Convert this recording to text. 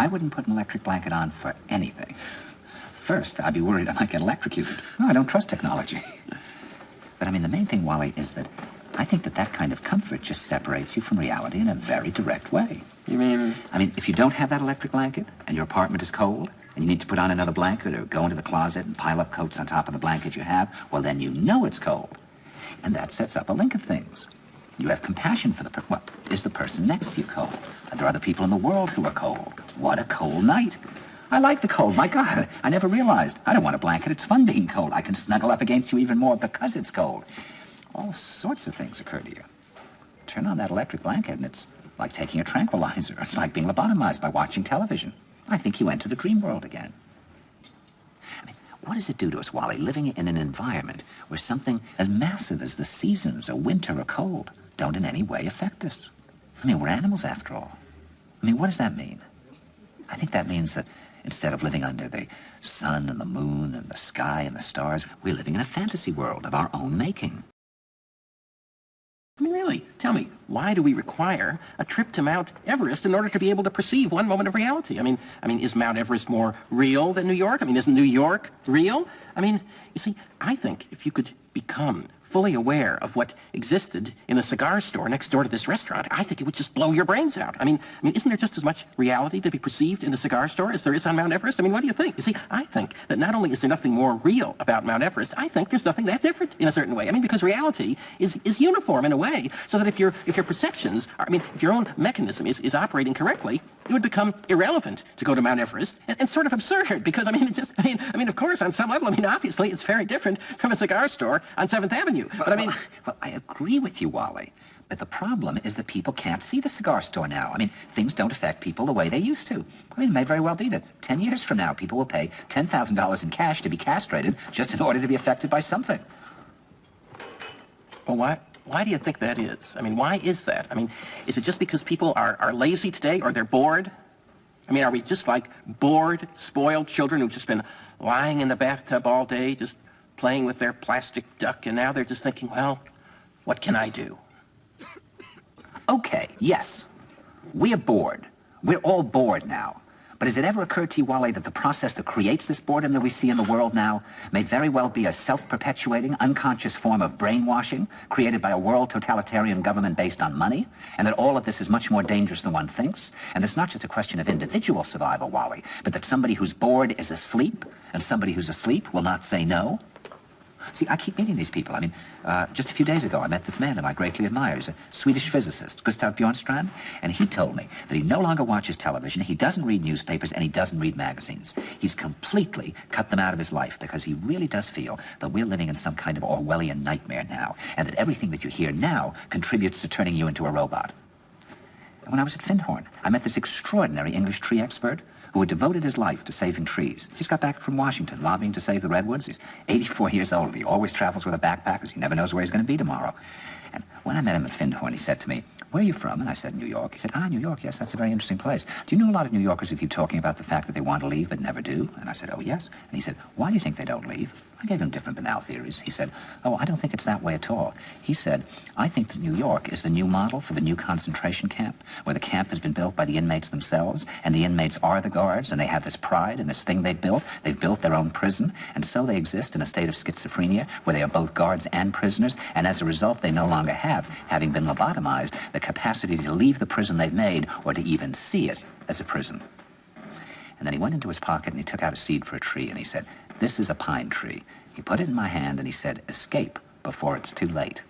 I wouldn't put an electric blanket on for anything. First, I'd be worried I might get electrocuted. No, I don't trust technology. But I mean, the main thing, Wally, is that I think that that kind of comfort just separates you from reality in a very direct way. You mean? I mean, if you don't have that electric blanket and your apartment is cold and you need to put on another blanket or go into the closet and pile up coats on top of the blanket you have, well, then you know it's cold. And that sets up a link of things. You have compassion for the well, is the person next to you cold? Are there other people in the world who are cold? What a cold night. I like the cold. My God, I never realized. I don't want a blanket. It's fun being cold. I can snuggle up against you even more because it's cold. All sorts of things occur to you. Turn on that electric blanket and it's like taking a tranquilizer. It's like being lobotomized by watching television. I think you enter the dream world again. I mean, what does it do to us, Wally, living in an environment where something as massive as the seasons, or winter or cold, don't in any way affect us? I mean, we're animals after all. I mean, what does that mean? I think that means that instead of living under the sun and the moon and the sky and the stars, we're living in a fantasy world of our own making. I mean, really, tell me, why do we require a trip to Mount Everest in order to be able to perceive one moment of reality? I mean, is Mount Everest more real than New York? I mean, isn't New York real? I mean, you see, I think if you could become fully aware of what existed in the cigar store next door to this restaurant, I think it would just blow your brains out. I mean, isn't there just as much reality to be perceived in the cigar store as there is on Mount Everest? I mean, what do you think? You see, I think that not only is there nothing more real about Mount Everest, I think there's nothing that different in a certain way. I mean, because reality is uniform in a way, so that if your perceptions are, if your own mechanism is operating correctly, it would become irrelevant to go to Mount Everest and sort of absurd because, of course, on some level, obviously it's very different from a cigar store on 7th Avenue. But Well, I agree with you, Wally. But the problem is that people can't see the cigar store now. I mean, things don't affect people the way they used to. I mean, it may very well be that 10 years from now, people will pay $10,000 in cash to be castrated just in order to be affected by something. Well, why do you think that is? I mean, why is that? I mean, is it just because people are lazy today or they're bored? I mean, are we just like bored, spoiled children who've just been lying in the bathtub all day, just playing with their plastic duck, and now they're just thinking, well, what can I do? Okay, yes. We are bored. We're all bored now. But has it ever occurred to you, Wally, that the process that creates this boredom that we see in the world now may very well be a self-perpetuating, unconscious form of brainwashing created by a world totalitarian government based on money, and that all of this is much more dangerous than one thinks, and it's not just a question of individual survival, Wally, but that somebody who's bored is asleep, and somebody who's asleep will not say no? See, I keep meeting these people. Just a few days ago, I met this man whom I greatly admire. He's a Swedish physicist, Gustav Bjornstrand, and he told me that he no longer watches television, he doesn't read newspapers, and he doesn't read magazines. He's completely cut them out of his life because he really does feel that we're living in some kind of Orwellian nightmare now, and that everything that you hear now contributes to turning you into a robot. And when I was at Findhorn, I met this extraordinary English tree expert who had devoted his life to saving trees. He just got back from Washington, lobbying to save the redwoods. He's 84 years old. He always travels with a backpack because he never knows where he's going to be tomorrow. And when I met him at Findhorn, he said to me, "Where are you from?" And I said, "New York." He said, "Ah, New York, yes, that's a very interesting place. Do you know a lot of New Yorkers who keep talking about the fact that they want to leave but never do?" And I said, "Oh, yes." And he said, "Why do you think they don't leave?" I gave him different banal theories. He said, "Oh, I don't think it's that way at all." He said, "I think that New York is the new model for the new concentration camp, where the camp has been built by the inmates themselves, and the inmates are the guards, and they have this pride in this thing they built. They've built their own prison, and so they exist in a state of schizophrenia, where they are both guards and prisoners, and as a result, they no longer have, having been lobotomized, the capacity to leave the prison they've made, or to even see it as a prison." And then he went into his pocket and he took out a seed for a tree, and he said, "This is a pine tree." He put it in my hand and he said, "Escape before it's too late."